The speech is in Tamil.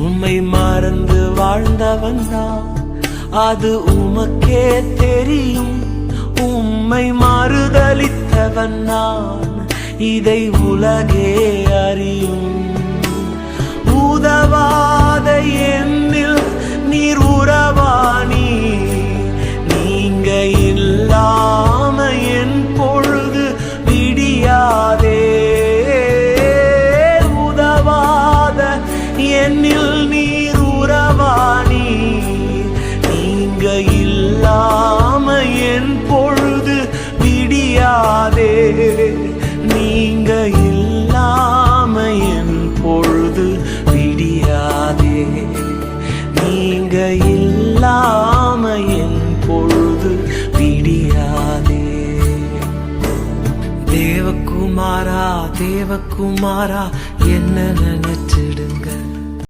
உம்மை மறந்து வாழ்ந்தவன் தான், அது உமக்கே தெரியும். உம்மை மறுதலித்தவன் நான், இதை உலகே அறியும். உதவாத என்னில் நீர் உறவானி, நீங்க இல்லாம என் பொழுது விடியாதே. உதவாத என்னில் நீர் உறவானி, நீங்க இல்லாம என் பொழுது விடியாதே. நீங்க இல்லாம என் பொழுது விடியாதே. நீங்க இல்லாம என் பொழுது விடியாதே. தேவகுமாரா தேவகுமாரா என்ன நினைச்சிடுங்க.